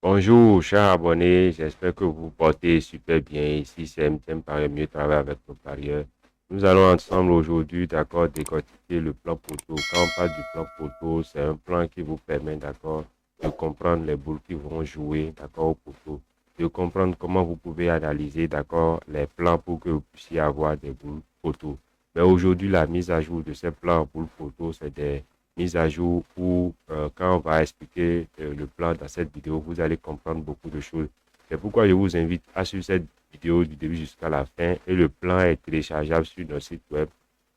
Bonjour, chers abonnés, j'espère que vous vous portez super bien. Ici, c'est MTM Parieur, mieux travailler avec nos parieurs. Nous allons ensemble aujourd'hui, d'accord, décortiquer le plan poteau. Quand on parle du plan poteau, c'est un plan qui vous permet, d'accord, de comprendre les boules qui vont jouer, d'accord, au poteau. De comprendre comment vous pouvez analyser, d'accord, les plans pour que vous puissiez avoir des boules poteau. Mais aujourd'hui, la mise à jour de ces plans boules poteau, c'est des mise à jour où quand on va expliquer le plan dans cette vidéo, vous allez comprendre beaucoup de choses. C'est pourquoi je vous invite à suivre cette vidéo du début jusqu'à la fin et le plan est téléchargeable sur notre site web,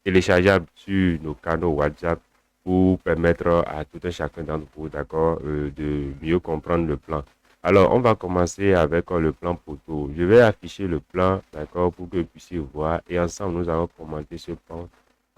téléchargeable sur nos canaux WhatsApp pour permettre à tout un chacun d'entre vous, d'accord, de mieux comprendre le plan. Alors, on va commencer avec le plan poteau. Je vais afficher le plan, d'accord, pour que vous puissiez voir et ensemble, nous allons commenter ce plan.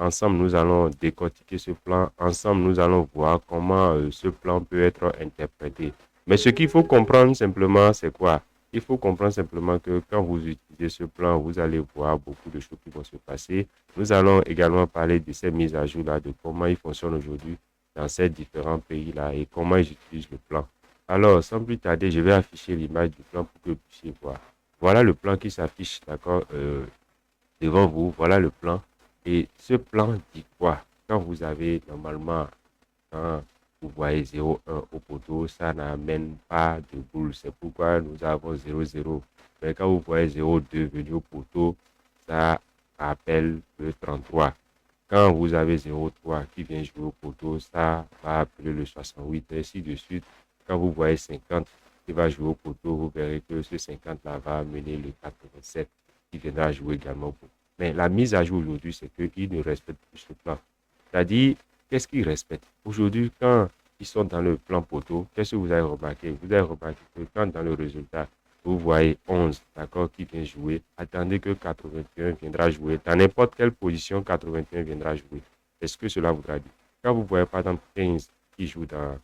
Ensemble, nous allons décortiquer ce plan. Ensemble, nous allons voir comment ce plan peut être interprété. Mais ce qu'il faut comprendre simplement, c'est quoi? Il faut comprendre simplement que quand vous utilisez ce plan, vous allez voir beaucoup de choses qui vont se passer. Nous allons également parler de ces mises à jour-là, de comment ils fonctionnent aujourd'hui dans ces différents pays-là et comment ils utilisent le plan. Alors, sans plus tarder, je vais afficher l'image du plan pour que vous puissiez voir. Voilà le plan qui s'affiche, d'accord, devant vous. Voilà le plan. Et ce plan dit quoi? Quand vous avez normalement, quand vous voyez 0,1 au poteau, ça n'amène pas de boule. C'est pourquoi nous avons 0,0. Mais quand vous voyez 0,2 venir au poteau, ça appelle le 33. Quand vous avez 0,3 qui vient jouer au poteau, ça va appeler le 68, ainsi de suite. Quand vous voyez 50 qui va jouer au poteau, vous verrez que ce 50-là va amener le 87 qui viendra jouer également au poteau. Mais la mise à jour aujourd'hui, c'est qu'ils ne respectent plus ce plan. C'est-à-dire, qu'est-ce qu'ils respectent? Aujourd'hui, quand ils sont dans le plan poteau, qu'est-ce que vous avez remarqué? Vous avez remarqué que quand dans le résultat, vous voyez 11, d'accord, qui vient jouer, attendez que 81 viendra jouer. Dans n'importe quelle position, 81 viendra jouer. Est-ce que cela voudra dire? Quand vous voyez par exemple 15 qui joue dans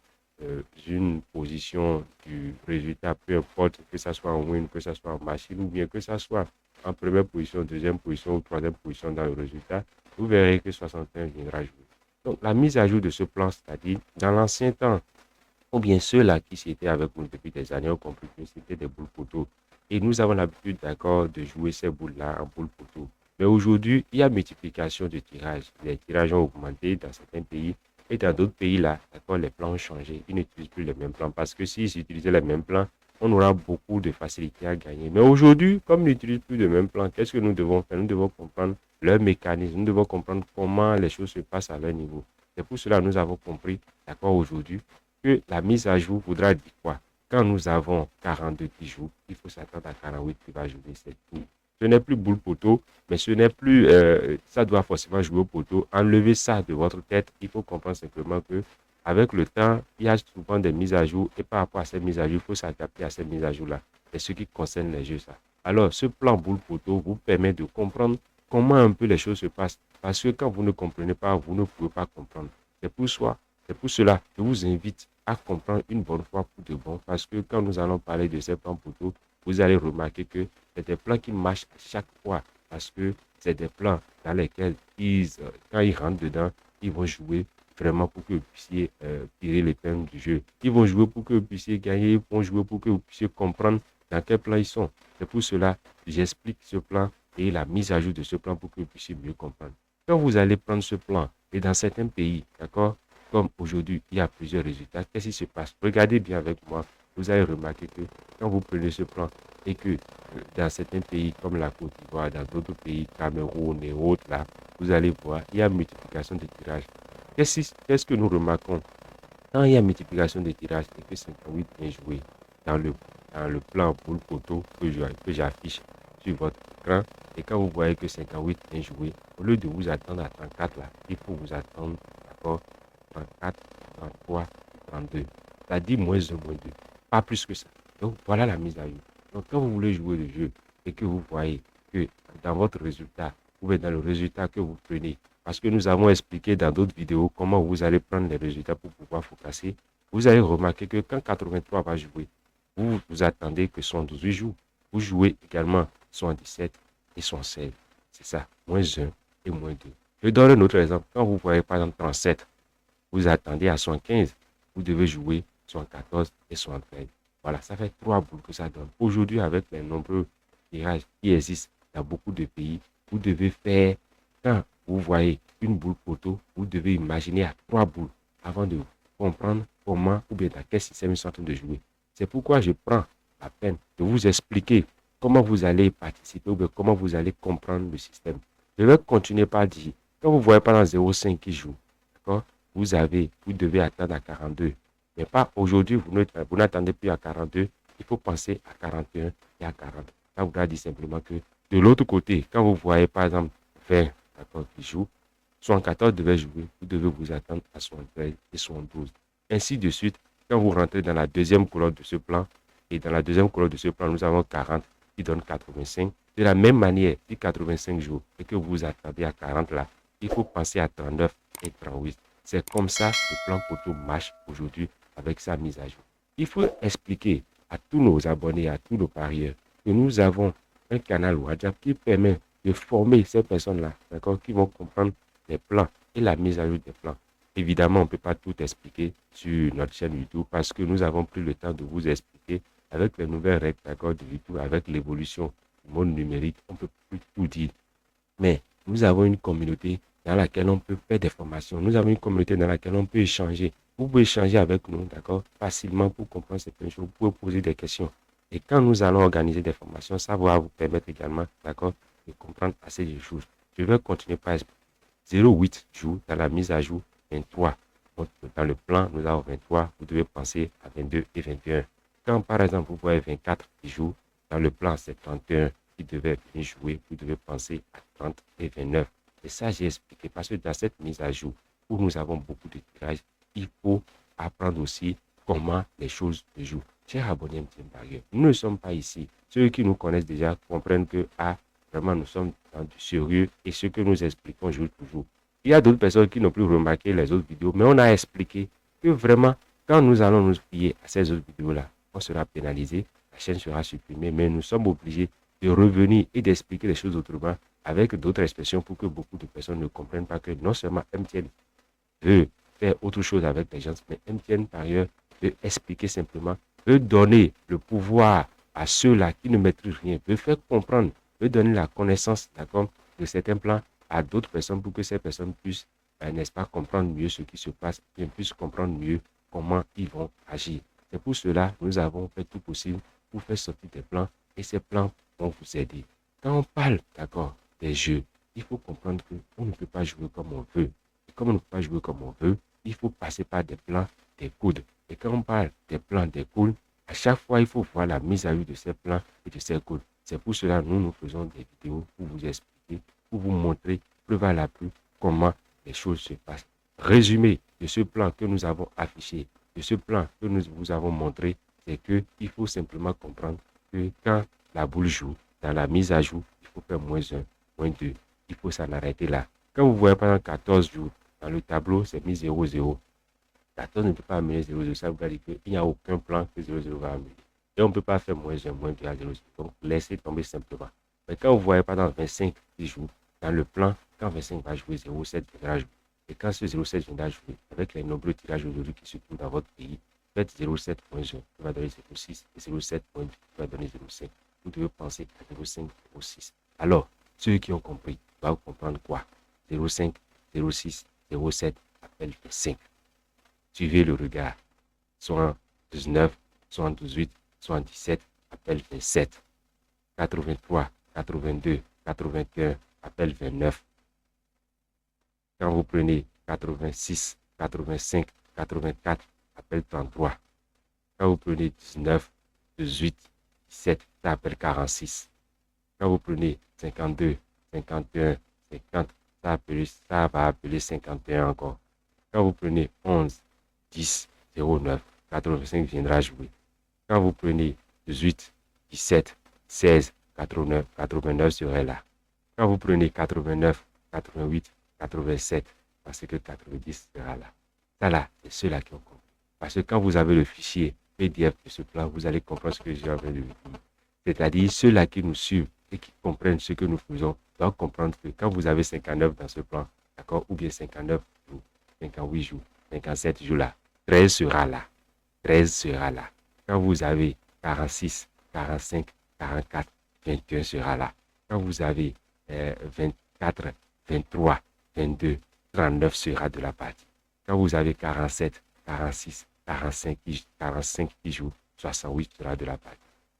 une position du résultat, peu importe que ce soit en win, que ce soit en machine ou bien que ce soit en première position, deuxième position ou troisième position dans le résultat, vous verrez que 61 viendra jouer. Donc, la mise à jour de ce plan, c'est-à-dire, dans l'ancien temps, ou bien ceux-là qui étaient avec nous depuis des années ont compris que c'était des boules poteaux. Et nous avons l'habitude, d'accord, de jouer ces boules-là en boules poteaux. Mais aujourd'hui, il y a multiplication de tirages. Les tirages ont augmenté dans certains pays. Et dans d'autres pays, là, d'accord, les plans ont changé. Ils n'utilisent plus les mêmes plans. Parce que s'ils utilisaient les mêmes plans, on aura beaucoup de facilité à gagner. Mais aujourd'hui, comme ils n'utilisent plus les mêmes plans, qu'est-ce que nous devons faire? Nous devons comprendre leur mécanisme. Nous devons comprendre comment les choses se passent à leur niveau. C'est pour cela que nous avons compris, d'accord, aujourd'hui, que la mise à jour voudra dire quoi? Quand nous avons 42 qui jouent, il faut s'attendre à 48 qui va jouer cette tour. Ce n'est plus boule poteau, mais ce n'est plus, ça doit forcément jouer au poteau. Enlevez ça de votre tête. Il faut comprendre simplement que avec le temps, il y a souvent des mises à jour et par rapport à ces mises à jour, il faut s'adapter à ces mises à jour-là. C'est ce qui concerne les jeux, ça. Alors, ce plan boule poteau vous permet de comprendre comment un peu les choses se passent. Parce que quand vous ne comprenez pas, vous ne pouvez pas comprendre. C'est pour soi. C'est pour cela que je vous invite à comprendre une bonne fois pour de bon. Parce que quand nous allons parler de ces plans poteaux, vous allez remarquer que c'est des plans qui marchent à chaque fois. Parce que c'est des plans dans lesquels quand ils rentrent dedans, ils vont jouer vraiment pour que vous puissiez tirer l'épingle du jeu. Ils vont jouer pour que vous puissiez gagner. Ils vont jouer pour que vous puissiez comprendre dans quel plan ils sont. C'est pour cela que j'explique ce plan et la mise à jour de ce plan pour que vous puissiez mieux comprendre. Quand vous allez prendre ce plan, et dans certains pays, d'accord, comme aujourd'hui, il y a plusieurs résultats. Qu'est-ce qui se passe? Regardez bien avec moi. Vous allez remarquer que quand vous prenez ce plan et que dans certains pays comme la Côte d'Ivoire, dans d'autres pays, Cameroun et autres, là, vous allez voir, il y a multiplication de tirages. Qu'est-ce que nous remarquons? Quand il y a multiplication de tirages et que 58 vient jouer dans le, dans le plan pour le poteau que j'affiche sur votre écran, et quand vous voyez que 58 vient jouer, au lieu de vous attendre à 34 là, il faut vous attendre, d'accord, 34, 33, 32. Ça dit moins 1, moins 2. Pas plus que ça. Donc, voilà la mise à jour. Donc, quand vous voulez jouer le jeu et que vous voyez que dans votre résultat, ou bien dans le résultat que vous prenez, parce que nous avons expliqué dans d'autres vidéos comment vous allez prendre les résultats pour pouvoir focuser, vous allez remarquer que quand 83 va jouer, vous vous attendez que 112 joue. Vous jouez également 17 et 16. C'est ça, moins 1 et moins 2. Je donne un autre exemple. Quand vous voyez par exemple 37, vous attendez à 75, vous devez jouer 74 et 73. Voilà, ça fait 3 boules que ça donne. Aujourd'hui, avec les nombreux tirages qui existent dans beaucoup de pays, vous devez faire, quand vous voyez une boule poteau, vous devez imaginer à 3 boules avant de comprendre comment ou bien dans quel système ils sont en train de jouer. C'est pourquoi je prends la peine de vous expliquer comment vous allez participer ou bien comment vous allez comprendre le système. Je vais continuer par dire, quand vous voyez pendant 0,5 qui joue, d'accord, vous devez attendre à 42. Mais pas aujourd'hui, vous n'attendez plus à 42, il faut penser à 41 et à 40. Ça voudra dire simplement que de l'autre côté, quand vous voyez par exemple 20 qui jouent, 74 devait jouer, vous devez vous attendre à 73 et 72. Ainsi de suite, quand vous rentrez dans la deuxième colonne de ce plan, et dans la deuxième colonne de ce plan, nous avons 40 qui donne 85. De la même manière, si 85 jours et que vous attendez à 40 là, il faut penser à 39 et 38. C'est comme ça que le plan poteau marche aujourd'hui avec sa mise à jour. Il faut expliquer à tous nos abonnés, à tous nos parieurs, que nous avons un canal WhatsApp qui permet de former ces personnes-là, d'accord, qui vont comprendre les plans et la mise à jour des plans. Évidemment, on ne peut pas tout expliquer sur notre chaîne YouTube parce que nous avons pris le temps de vous expliquer avec les nouvelles règles d'accord de YouTube, avec l'évolution du monde numérique, on ne peut plus tout dire. Mais nous avons une communauté dans laquelle on peut faire des formations. Nous avons une communauté dans laquelle on peut échanger. Vous pouvez échanger avec nous, d'accord, facilement pour comprendre certaines choses. Vous pouvez poser des questions. Et quand nous allons organiser des formations, ça va vous permettre également, d'accord, de comprendre assez de choses. Je vais continuer par 0,8 jours dans la mise à jour 23. Donc, dans le plan, nous avons 23. Vous devez penser à 22 et 21. Quand par exemple vous voyez 24 qui jouent, dans le plan c'est 31 qui devait venir jouer, vous devez penser à 30 et 29. Et ça j'ai expliqué parce que dans cette mise à jour où nous avons beaucoup de tirages, il faut apprendre aussi comment les choses se jouent. Chers abonnés MTN Parieur, nous ne sommes pas ici. Ceux qui nous connaissent déjà comprennent que vraiment nous sommes dans du sérieux et ce que nous expliquons jour toujours. Il y a d'autres personnes qui n'ont plus remarqué les autres vidéos, mais on a expliqué que vraiment quand nous allons nous fier à ces autres vidéos-là, on sera pénalisé, la chaîne sera supprimée, mais nous sommes obligés de revenir et d'expliquer les choses autrement avec d'autres expressions pour que beaucoup de personnes ne comprennent pas que non seulement MTN veut faire autre chose avec les gens, mais MTN par ailleurs veut expliquer simplement, veut donner le pouvoir à ceux-là qui ne maîtrisent rien, veut faire comprendre, veut donner la connaissance, d'accord, de certains plans à d'autres personnes pour que ces personnes puissent, n'est-ce pas, comprendre mieux ce qui se passe et puissent comprendre mieux comment ils vont agir. C'est pour cela que nous avons fait tout possible pour faire sortir des plans et ces plans vont vous aider. Quand on parle, d'accord, des jeux, il faut comprendre qu'on ne peut pas jouer comme on veut. Et comme on ne peut pas jouer comme on veut, il faut passer par des plans, des codes. Et quand on parle des plans, des codes, à chaque fois, il faut voir la mise à jour de ces plans et de ces codes. C'est pour cela que nous faisons des vidéos pour vous expliquer, pour vous montrer, preuve à l'appui, comment les choses se passent. Résumé de ce plan que nous avons affiché, de ce plan que nous vous avons montré, c'est qu'il faut simplement comprendre que quand la boule joue, dans la mise à jour, il faut faire -1, -2. Il faut s'en arrêter là. Quand vous voyez pendant 14 jours, dans le tableau, c'est mis 0,0. 14 ne peut pas amener 0,0. Ça veut dire qu'il n'y a aucun plan que 0,0 va amener. Et on ne peut pas faire -1, -2 à 0,0. Donc, laissez tomber simplement. Mais quand vous voyez pendant 25 jours, dans le plan, quand 25 va jouer, 0,7 viendra jouer. Et quand ce 0,7 viendra jouer, avec les nombreux tirages aujourd'hui qui se trouvent dans votre pays, faites 0,7 -1, qui va donner 0,6, et 0,7 -2, qui va donner 0,5. Vous devez penser à 0,5, 0,6. Alors, ceux qui ont compris doivent comprendre quoi? 0,5, 0,6, 0,7 appelle 5. Suivez le regard. 79, 78, 77 appelle 27. 83, 82, 81 appelle 29. Quand vous prenez 86, 85, 84, appelle 33. Quand vous prenez 19, 18, 17, ça appelle 46. Quand vous prenez 52, 51, 50, ça va appeler 51 encore. Quand vous prenez 11, 10, 09, 85 viendra jouer. Quand vous prenez 18, 17, 16, 89, 89 serait là. Quand vous prenez 89, 88, 87, parce que 90 sera là. Ça là, c'est ceux-là qui ont compris. Parce que quand vous avez le fichier PDF de ce plan, vous allez comprendre ce que j'ai envie de vous dire. C'est-à-dire ceux-là qui nous suivent et qui comprennent ce que nous faisons doivent comprendre que quand vous avez 59 dans ce plan, d'accord, ou bien 59 jours, 58 jours, 57 jours là, 13 sera là. 13 sera là. Quand vous avez 46, 45, 44, 21 sera là. Quand vous avez 24, 23, 22, 39 sera de la partie. Quand vous avez 47, 46, 45 qui jouent, 68 sera de la partie.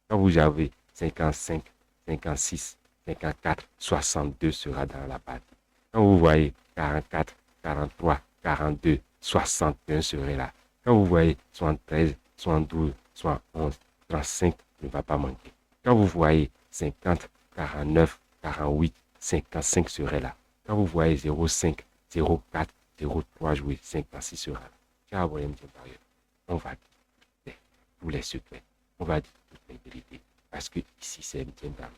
Quand vous avez 55, 56, 54, 62 sera dans la partie. Quand vous voyez 44, 43, 42, 61 serait là. Quand vous voyez 73, 72, 71, 35 ne va pas manquer. Quand vous voyez 50, 49, 48, 55 serait là. Quand vous voyez 05, 04, 03 jouer, 56 sera là. Car vous voyez, on va dire tous les secrets. On va dire toutes les vérités. Parce que ici, c'est MTN Parieur.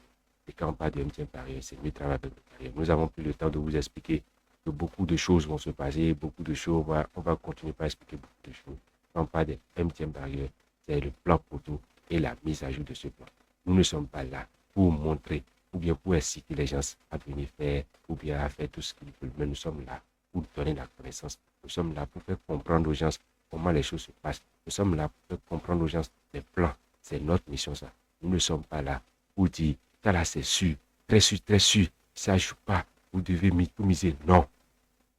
Et quand on parle de MTN Parieur, c'est mieux travailler avec le parieur. Nous avons pris le temps de vous expliquer que beaucoup de choses vont se passer, beaucoup de choses, on va continuer à expliquer beaucoup de choses. Quand on parle de MTN Parieur, c'est le plan poteau et la mise à jour de ce plan. Nous ne sommes pas là pour montrer ou bien pour inciter les gens à venir faire ou bien à faire tout ce qu'ils veulent, mais nous sommes là pour donner la connaissance. Nous sommes là pour faire comprendre aux gens comment les choses se passent. Nous sommes là pour faire comprendre aux gens les plans. C'est notre mission, ça. Nous ne sommes pas là pour dire, ça là c'est sûr, très sûr, ça ne joue pas, vous devez tout miser. Non,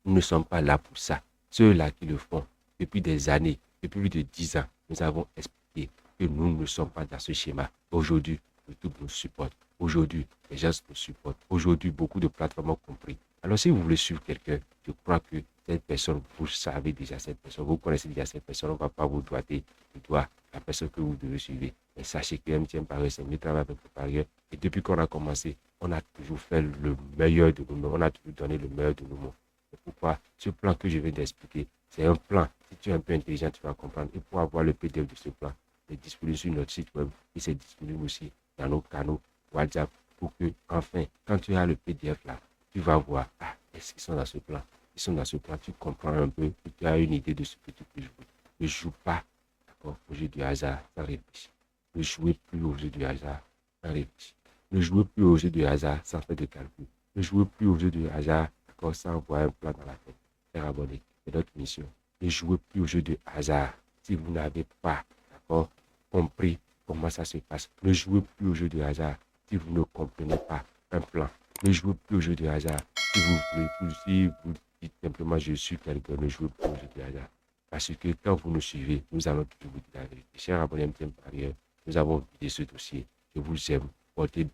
nous ne sommes pas là pour ça. Ceux-là qui le font depuis des années, depuis plus de 10 ans, nous avons expliqué que nous ne sommes pas dans ce schéma. Aujourd'hui, YouTube nous supporte. Aujourd'hui, les gens nous supportent. Aujourd'hui, beaucoup de plateformes ont compris. Alors, si vous voulez suivre quelqu'un, je crois que cette personne, vous savez déjà cette personne, vous connaissez déjà cette personne, on ne va pas vous doiter du doigt la personne que vous devez suivre. Mais sachez que MTN Parieur, c'est mieux travailler avec le parieur. Et depuis qu'on a commencé, on a toujours fait le meilleur de nous-mêmes. On a toujours donné le meilleur de nous-mêmes. C'est pourquoi ce plan que je viens d'expliquer, c'est un plan. Si tu es un peu intelligent, tu vas comprendre. Et pour avoir le PDF de ce plan, c'est disponible sur notre site web et c'est disponible aussi dans nos canaux WhatsApp pour que, enfin, quand tu as le PDF là, tu vas voir, est-ce qu'ils sont dans ce plan? Ils sont dans ce plan, tu comprends un peu, tu as une idée de ce que tu peux jouer. Ne joue pas, d'accord, au jeu du hasard sans réfléchir. Ne jouez plus au jeu du hasard sans réfléchir. Ne jouez plus au jeu du hasard sans faire de calcul. Ne jouez plus au jeu du hasard, d'accord, sans avoir un plan dans la tête. Faire abonner, c'est notre mission. Ne jouez plus au jeu du hasard si vous n'avez pas, d'accord, compris comment ça se passe. Ne jouez plus au jeu du hasard si vous ne comprenez pas un plan. Ne jouez plus au jeu du hasard si vous dites simplement je suis quelqu'un. Ne jouez plus au jeu du hasard. Parce que quand vous nous suivez, nous allons toujours vous dire la vérité. Chers abonnés MTN Parieur, nous avons vidé ce dossier. Je vous aime. Portez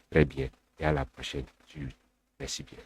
très bien et à la prochaine. Merci bien.